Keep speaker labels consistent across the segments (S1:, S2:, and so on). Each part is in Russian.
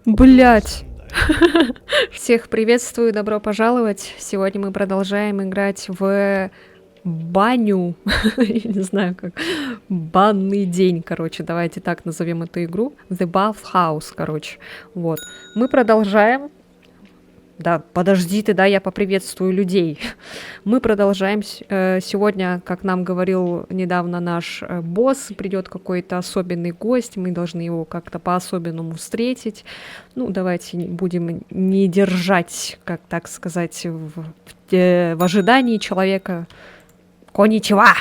S1: Блять. Всех приветствую, добро пожаловать. Сегодня мы продолжаем играть в баню. Я не знаю как. Банный день, короче. Давайте так назовем эту игру. The Bath House, короче. Вот. Мы продолжаем. Да, подожди ты, да, я поприветствую людей. Мы продолжаем сегодня, как нам говорил недавно наш босс, придет какой-то особенный гость, мы должны его как-то по-особенному встретить. Ну, давайте будем не держать, как так сказать, в ожидании человека. Коничева!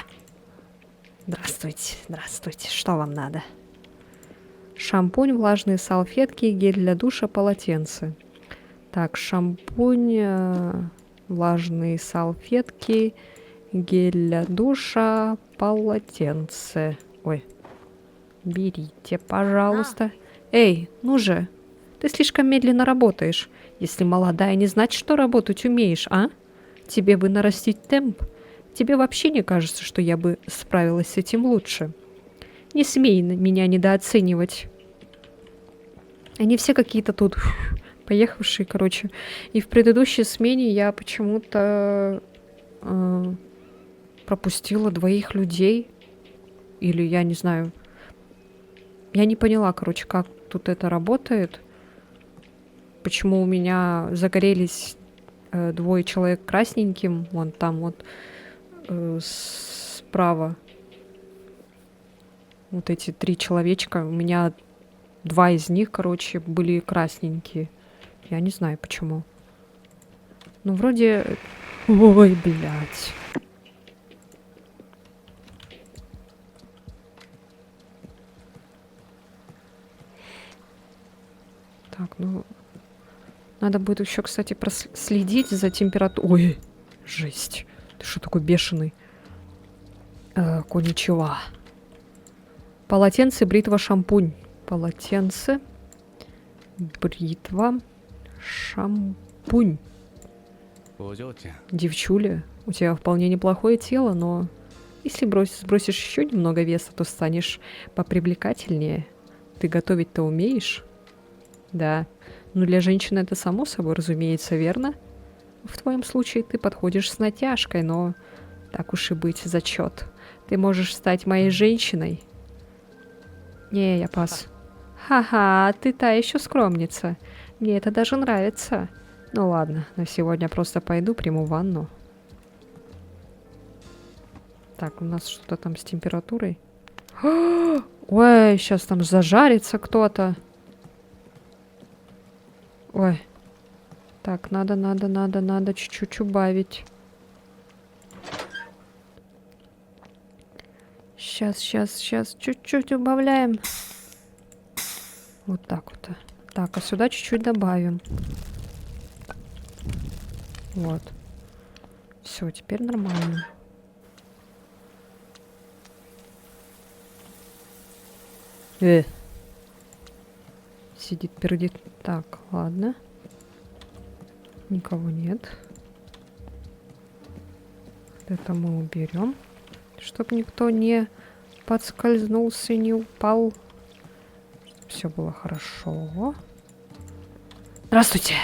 S1: Здравствуйте, здравствуйте, что вам надо? Шампунь, влажные салфетки, гель для душа, полотенце. Так, шампунь, влажные салфетки, гель для душа, полотенце. Ой, берите, пожалуйста. Эй, ну же, ты слишком медленно работаешь. Если молодая, не значит, что работать умеешь, а? Тебе бы нарастить темп. Тебе вообще не кажется, что я бы справилась с этим лучше? Не смей меня недооценивать. Они все какие-то тут... поехавшие, короче. И в предыдущей смене я почему-то пропустила 2 людей. Или я не знаю. Я не поняла, короче, как тут это работает. Почему у меня загорелись 2 человек красненьким. Вон там вот справа. Вот эти 3 человечка. У меня 2 из них, короче, были красненькие. Я не знаю, почему. Ну, вроде... Ой, блядь. Так, ну... Надо будет еще, кстати, проследить за температурой. Ой, жесть. Ты что такой бешеный? Коничева. Полотенце, бритва, шампунь. Полотенце, бритва, шампунь. Девчуля, у тебя вполне неплохое тело, но если сбросишь еще немного веса, то станешь попривлекательнее. Ты готовить-то умеешь? Да. Ну, для женщины это само собой разумеется, верно? В твоем случае ты подходишь с натяжкой, но так уж и быть, зачет. Ты можешь стать моей женщиной. Не, я пас. Ха-ха, ты та еще скромница. Мне это даже нравится. Ну ладно, на сегодня просто пойду, приму ванну. Так, у нас что-то там с температурой. Ой, сейчас там зажарится кто-то. Ой. Так, надо чуть-чуть убавить. Сейчас, чуть-чуть убавляем. Вот так вот. Так, а сюда чуть-чуть добавим. Вот. Все, теперь нормально. Сидит, пердит. Так, ладно. Никого нет. Это мы уберем. Чтоб никто не подскользнулся, не упал. Все было хорошо. Здравствуйте!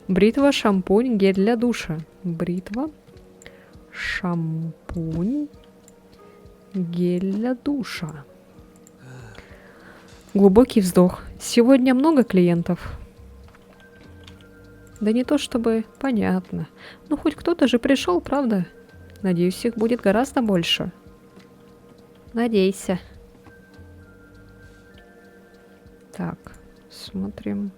S1: Бритва, шампунь, гель для душа. Бритва, шампунь, гель для душа. Глубокий вздох. Сегодня много клиентов? Да не то чтобы понятно. Ну, хоть кто-то же пришел, правда? Надеюсь, их будет гораздо больше. Надейся. Так, смотрим.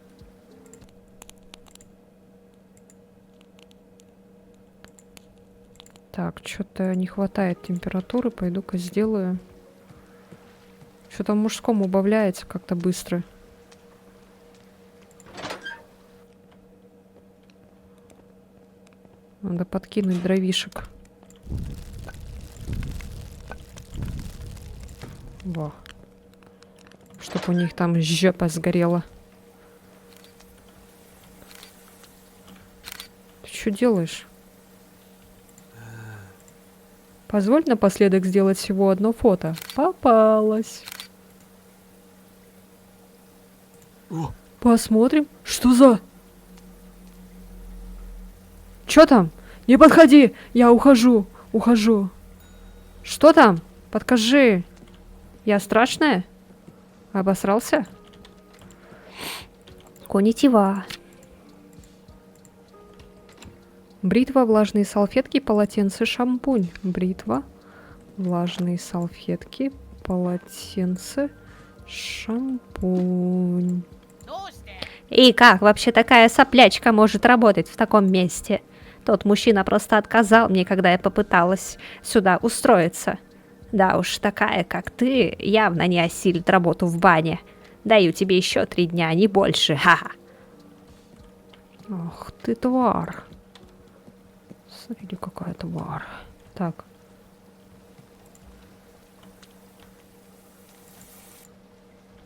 S1: Так, что-то не хватает температуры. Пойду-ка сделаю. Что-то в мужском убавляется как-то быстро. Надо подкинуть дровишек. Во. Чтоб у них там жопа сгорела. Ты что делаешь? Позволь напоследок сделать всего одно фото. Попалась. Посмотрим. Что за... Чё там? Не подходи! Я ухожу. Ухожу. Что там? Подкажи. Я страшная? Обосрался? Коннитива. Бритва, влажные салфетки, полотенце, шампунь. Бритва, влажные салфетки, полотенце, шампунь. И как вообще такая соплячка может работать в таком месте? Тот мужчина просто отказал мне, когда я попыталась сюда устроиться. Да уж, такая, как ты, явно не осилит работу в бане. Даю тебе еще 3 дня, не больше, ха-ха. Ах ты, тварь. Смотри, какая тварь. Так.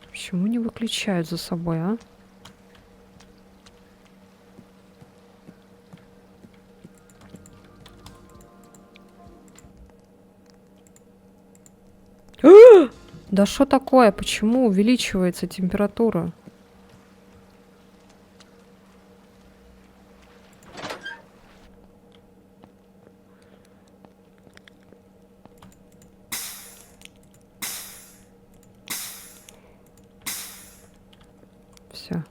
S1: Почему не выключают за собой, а? Да что такое? Почему увеличивается температура? Все.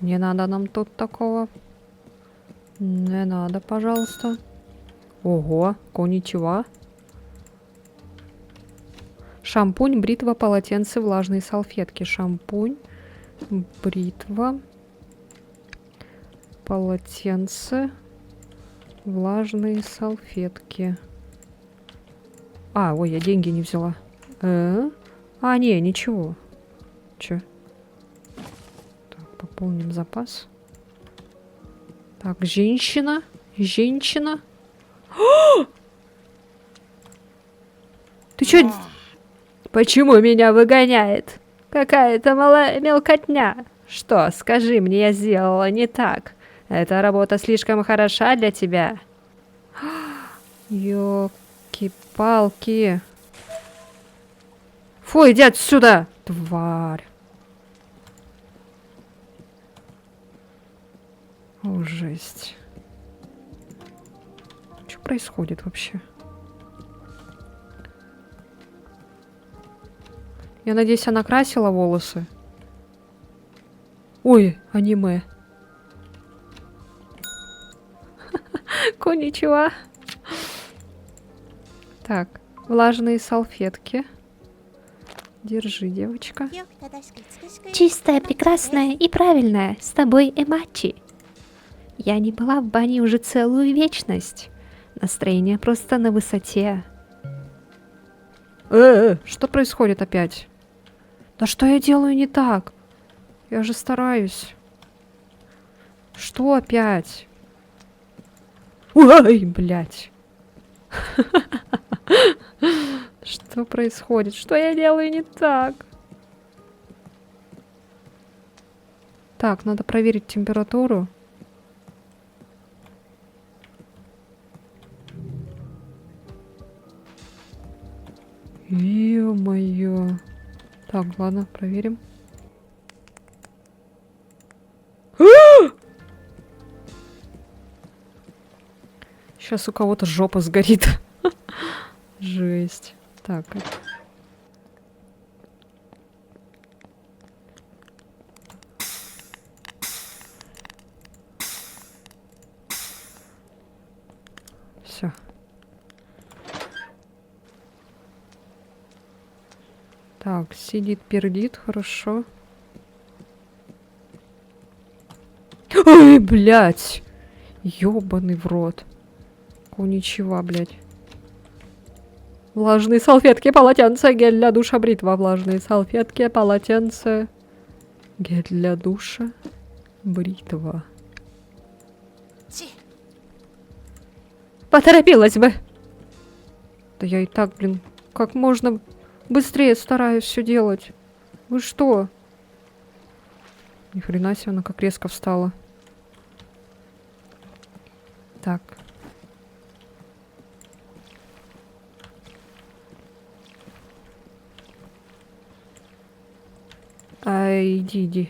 S1: Не надо нам тут такого. Не надо, пожалуйста. Ого, коничева. Шампунь, бритва, полотенце, влажные салфетки. Шампунь, бритва, полотенце, влажные салфетки. А, ой, я деньги не взяла. А, не, ничего. Чё? Так, пополним запас. Так, женщина. Женщина. Ты чё? Почему меня выгоняет? Какая-то мелкотня. Что, скажи мне, я сделала не так. Эта работа слишком хороша для тебя. Ёлки-палки. Фу, иди отсюда, тварь. О, жесть. Что происходит вообще? Я надеюсь, она красила волосы. Ой, аниме. Коничева. Так, влажные салфетки. Держи, девочка. Чистая, прекрасная и правильная. С тобой Эмачи. Я не была в бане уже целую вечность. Настроение просто на высоте. Что происходит опять? Да что я делаю не так? Я же стараюсь. Что опять? Ой, блядь. Что происходит? Что я делаю не так? Так, надо проверить температуру. Ё-моё. Так, ладно, проверим. Сейчас у кого-то жопа сгорит. Жесть. Так. Все. Так, сидит, пердит, хорошо. Ой, блядь! Ёбаный в рот. Ничего, блядь. Влажные салфетки, полотенце, гель для душа, бритва. Влажные салфетки, полотенце, гель для душа, бритва. Поторопилась бы. Да я и так, блин, как можно быстрее стараюсь все делать. Вы что? Ни хрена себе, она как резко встала. Так. Иди, иди.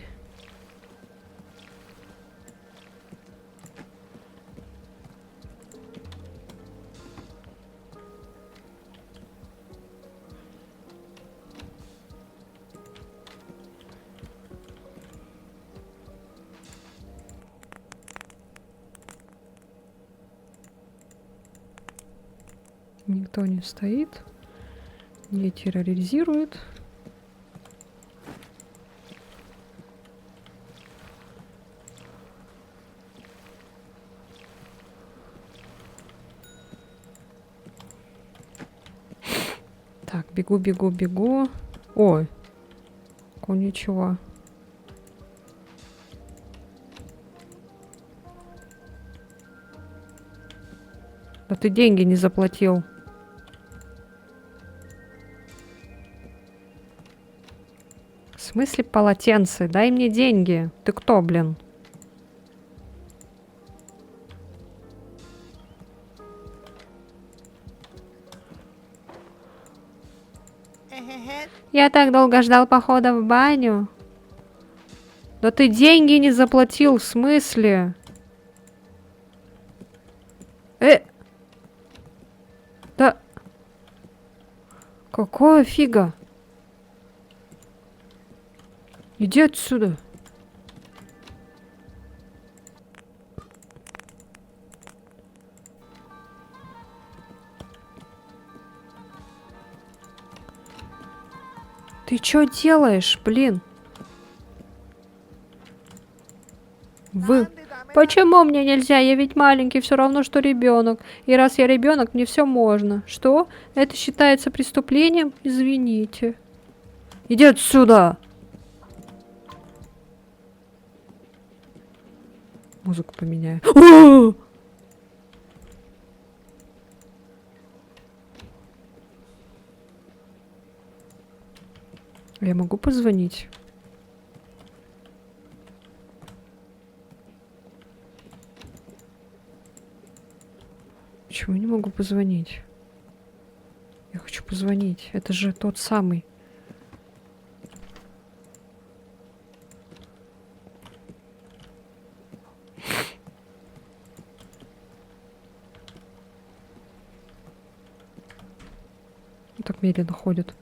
S1: Никто не стоит, не терроризирует. Так, бегу, бегу, бегу. Ой, ничего. Да ты деньги не заплатил. В смысле полотенце? Дай мне деньги. Ты кто, блин? Я так долго ждал похода в баню. Да ты деньги не заплатил, в смысле? Да... Какого фига? Иди отсюда. Ты чё делаешь, блин? Почему мне нельзя? Я ведь маленький, все равно, что ребенок. И раз я ребенок, мне все можно. Что? Это считается преступлением? Извините. Иди отсюда! Музыку поменяю. Я могу позвонить? Почему я не могу позвонить? Я хочу позвонить. Это же тот самый. Он так медленно ходит.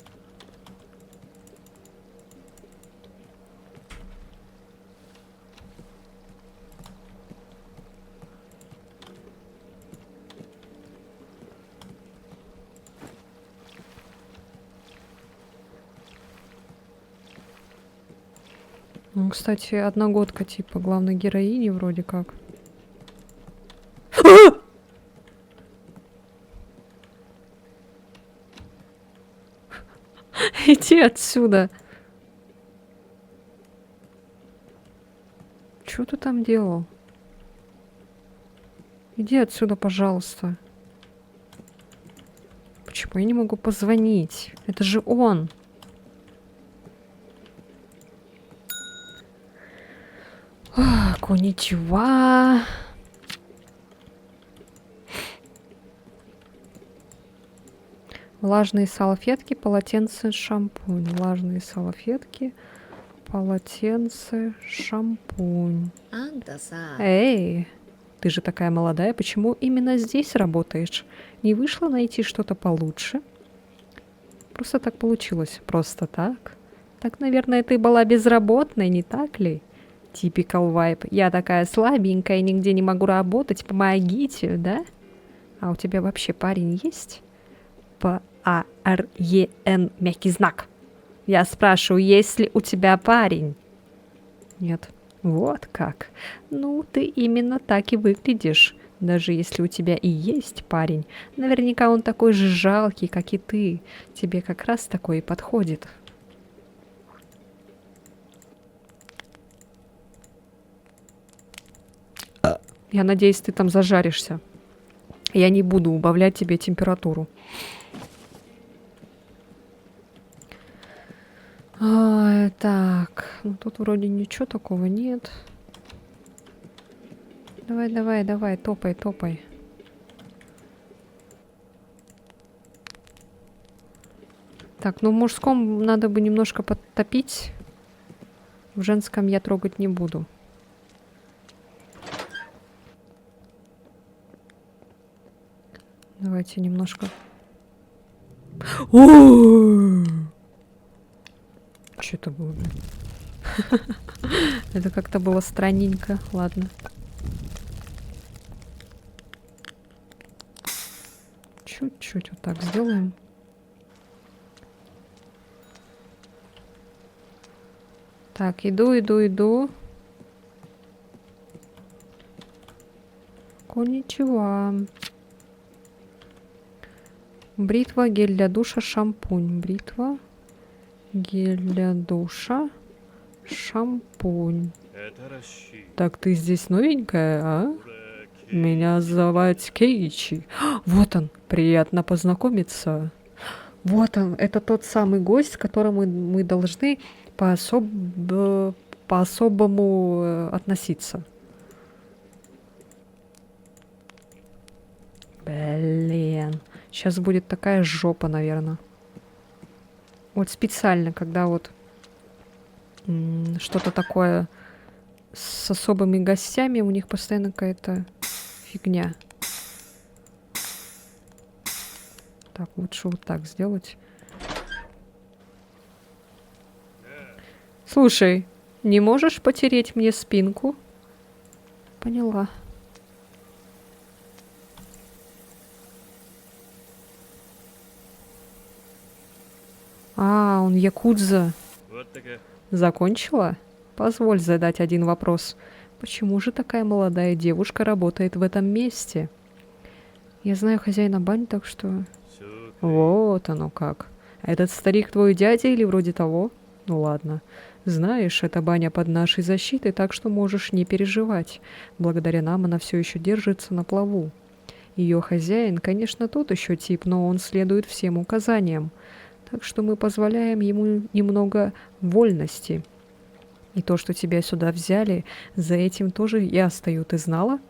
S1: Ну, кстати, одногодка типа главной героини вроде как. Иди отсюда. Что ты там делал? Иди отсюда, пожалуйста. Почему я не могу позвонить? Это же он. Коничева. Влажные салфетки, полотенце, шампунь. Влажные салфетки, полотенце, шампунь. Эй, ты же такая молодая, почему именно здесь работаешь? Не вышло найти что-то получше? Просто так получилось. Просто так? Так, наверное, ты была безработной, не так ли? Typical vibe. Я такая слабенькая, нигде не могу работать, помогите, да? А у тебя вообще парень есть? P-A-R-E-N, мягкий знак. Я спрашиваю, есть ли у тебя парень? Нет. Вот как. Ну, ты именно так и выглядишь. Даже если у тебя и есть парень, наверняка он такой же жалкий, как и ты. Тебе как раз такой и подходит. Я надеюсь, ты там зажаришься. Я не буду убавлять тебе температуру. Ой, так, ну тут вроде ничего такого нет. Давай, давай, давай, топай, топай. Так, ну в мужском надо бы немножко подтопить. В женском я трогать не буду. Давайте немножко... Что это было? Это как-то было странненько. Ладно. Чуть-чуть вот так сделаем. Так, иду. Коничева. Бритва, гель для душа, шампунь. Бритва, гель для душа, шампунь. Так, ты здесь новенькая, а? Меня зовут Кейичи. Вот он, приятно познакомиться. Вот он, это тот самый гость, к которому мы должны по-особому относиться. Блин, сейчас будет такая жопа, наверное. Вот специально, когда вот что-то такое с особыми гостями, у них постоянно какая-то фигня. Так, лучше вот так сделать. Слушай, не можешь потереть мне спинку? Поняла. А, он якудза. Закончила? Позволь задать один вопрос. Почему же такая молодая девушка работает в этом месте? Я знаю хозяина бани, так что... Вот оно как. Этот старик твой дядя или вроде того? Ну ладно. Знаешь, эта баня под нашей защитой, так что можешь не переживать. Благодаря нам она все еще держится на плаву. Ее хозяин, конечно, тот еще тип, но он следует всем указаниям. Так что мы позволяем ему немного вольности. И то, что тебя сюда взяли, за этим тоже я стою, ты знала?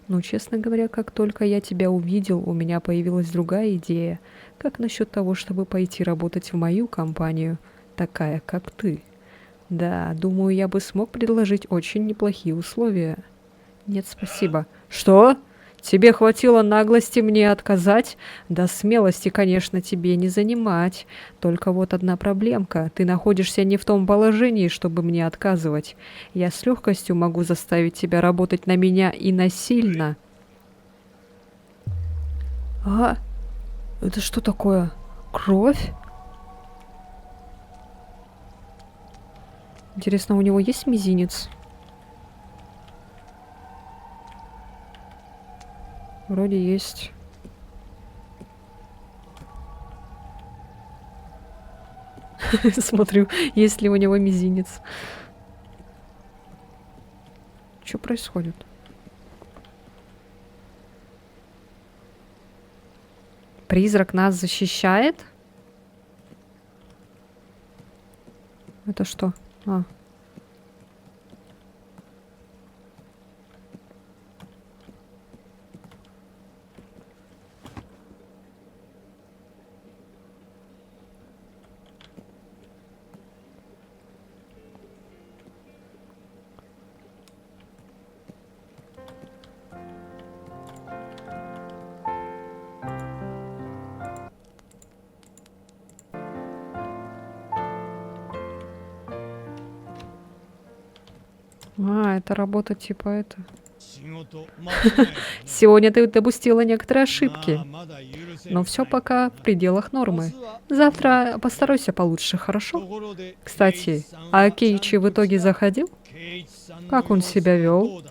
S1: Но, честно говоря, как только я тебя увидел, у меня появилась другая идея. Как насчет того, чтобы пойти работать в мою компанию, такая, как ты? Да, думаю, я бы смог предложить очень неплохие условия. Нет, спасибо. Что? Тебе хватило наглости мне отказать? Да смелости, конечно, тебе не занимать. Только вот одна проблемка. Ты находишься не в том положении, чтобы мне отказывать. Я с легкостью могу заставить тебя работать на меня и насильно. А? Это что такое? Кровь? Интересно, у него есть мизинец? Вроде есть. Смотрю, есть ли у него мизинец. Что происходит? Призрак нас защищает? Это что? А. А, это работа типа это. Сегодня ты допустила некоторые ошибки, но все пока в пределах нормы. Завтра постарайся получше, хорошо? Кстати, а Кейичи в итоге заходил? Как он себя вел?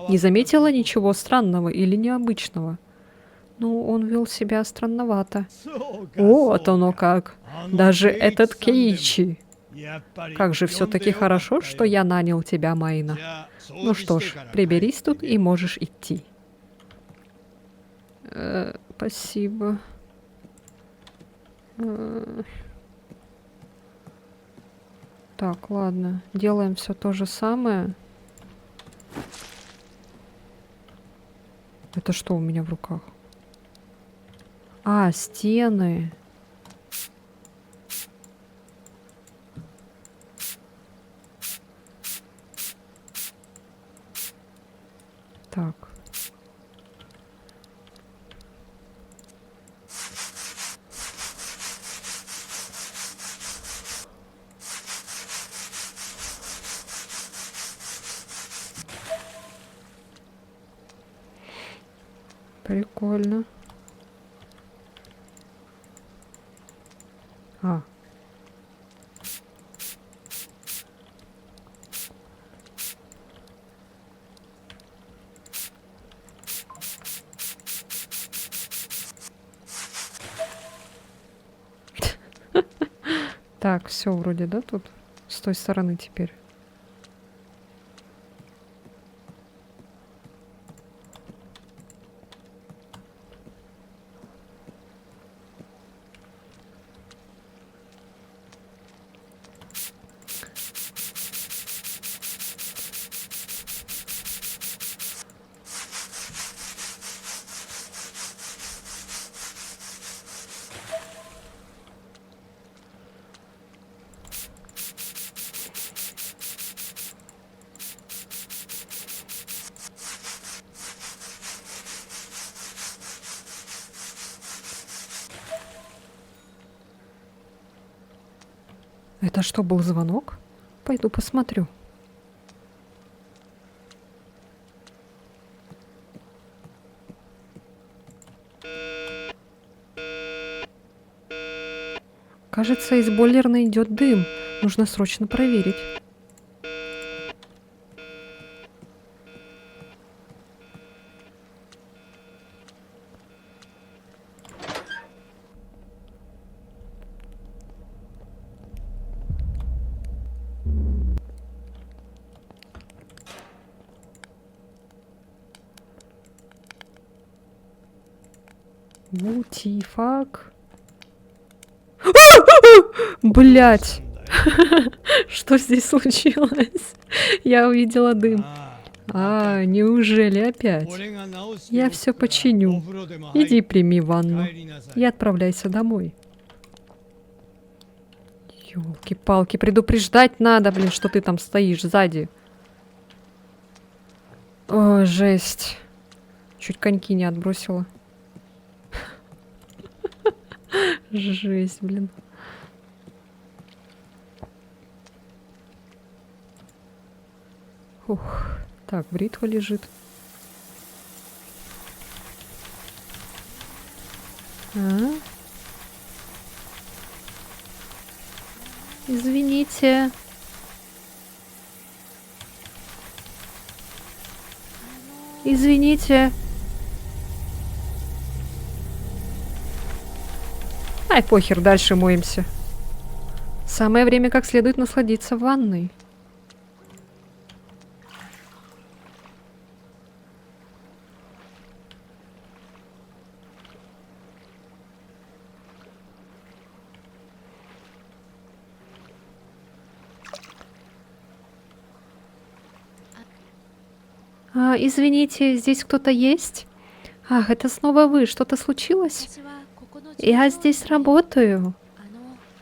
S1: Не заметила ничего странного или необычного? Ну, он вел себя странновато. Вот оно как. Даже этот Кейичи. Как же все-таки хорошо, что я нанял тебя, Майна. Ну что ж, приберись тут и можешь идти. Спасибо. Так, ладно. Делаем все то же самое. Это что у меня в руках? А, стены. Прикольно. А. Так, все вроде, да, тут? С той стороны теперь. Это что, был звонок? Пойду посмотрю. Кажется, из бойлерной идет дым. Нужно срочно проверить. Мультифак. Блять! Что здесь случилось? Я увидела дым. А, неужели опять? Я все починю. Иди прими ванну и отправляйся домой. Ёлки-палки, предупреждать надо, блин, что ты там стоишь сзади. О, жесть. Чуть коньки не отбросила. Жесть, блин. Ух. Так, бритва лежит. А? Извините. Извините. Ай, похер, дальше моемся. Самое время как следует насладиться ванной. Извините, здесь кто-то есть? Ах, это снова вы. Что-то случилось? Я здесь работаю.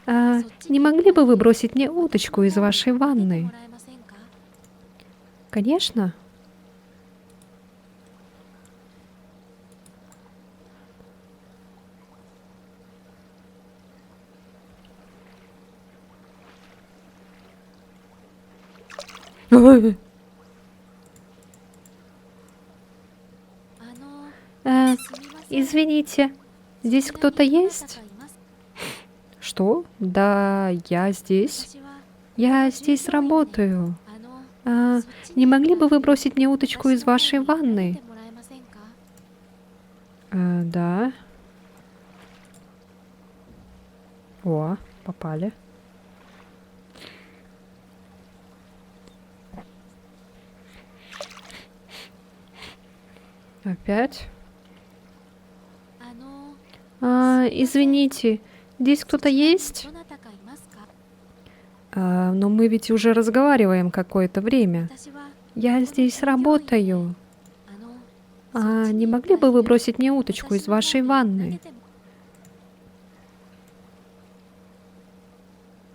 S1: Не могли бы вы бросить мне уточку из вашей ванны? Конечно. Извините, здесь кто-то есть? Что? Да, я здесь. Я здесь работаю. Не могли бы вы бросить мне уточку из вашей ванны? Да. О, попали. Опять? Извините, здесь кто-то есть? Но мы ведь уже разговариваем какое-то время. Я здесь работаю. Не могли бы вы бросить мне уточку из вашей ванны?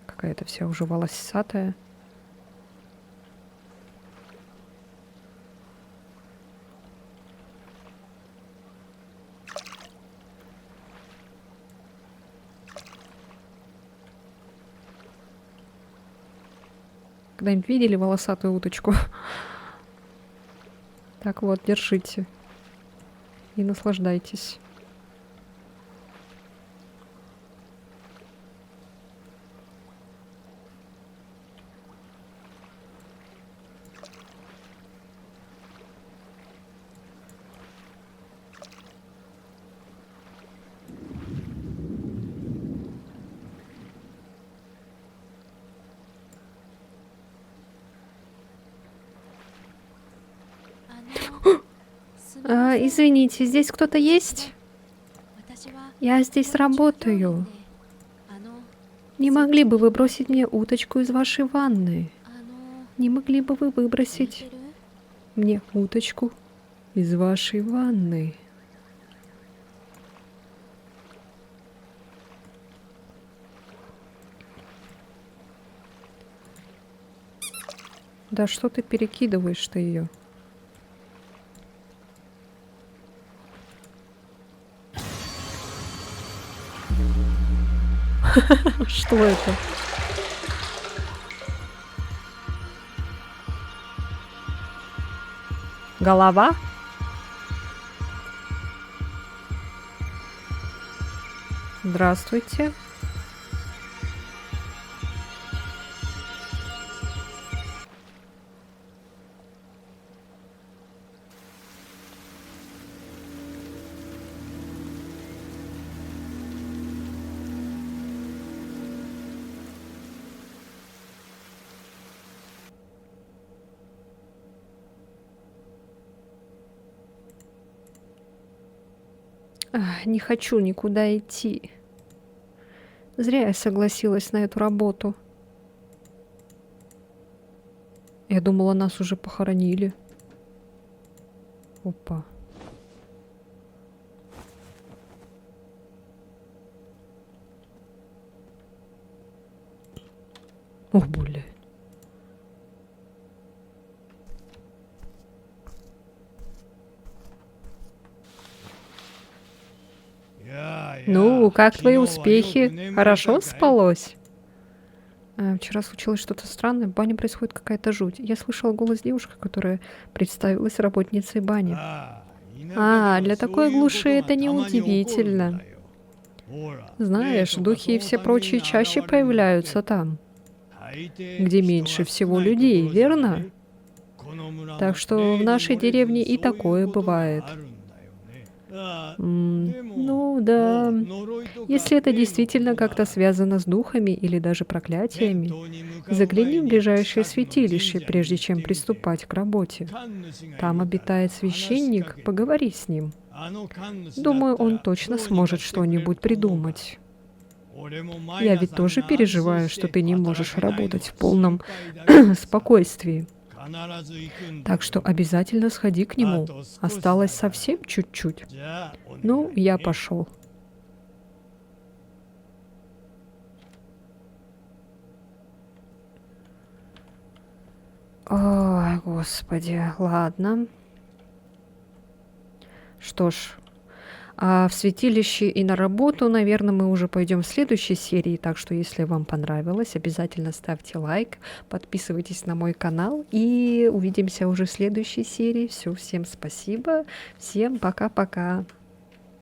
S1: Какая-то вся уже волосатая. Когда-нибудь видели волосатую уточку? Так вот, держите. и наслаждайтесь. Извините, здесь кто-то есть? Я здесь работаю. Не могли бы вы бросить мне уточку из вашей ванны? Не могли бы вы выбросить мне уточку из вашей ванны? Да что ты перекидываешь-то ее? Что это? Голова? Здравствуйте. Не хочу никуда идти. Зря я согласилась на эту работу. Я думала, нас уже похоронили. Опа. О, бля. Ну, как твои успехи? Хорошо спалось? Вчера случилось что-то странное. В бане происходит какая-то жуть. Я слышала голос девушки, которая представилась работницей бани. Для такой глуши это неудивительно. Знаешь, духи и все прочие чаще появляются там, где меньше всего людей, верно? Так что в нашей деревне и такое бывает. Ну да, если это действительно как-то связано с духами или даже проклятиями, загляни в ближайшее святилище, прежде чем приступать к работе. Там обитает священник, поговори с ним. Думаю, он точно сможет что-нибудь придумать. Я ведь тоже переживаю, что ты не можешь работать в полном спокойствии. Так что обязательно сходи к нему. Осталось совсем чуть-чуть. Ну, я пошел. Ой, господи, ладно. Что ж, в святилище и на работу, наверное, мы уже пойдем в следующей серии. Так что, если вам понравилось, обязательно ставьте лайк, подписывайтесь на мой канал и увидимся уже в следующей серии. Все, всем спасибо, всем пока-пока.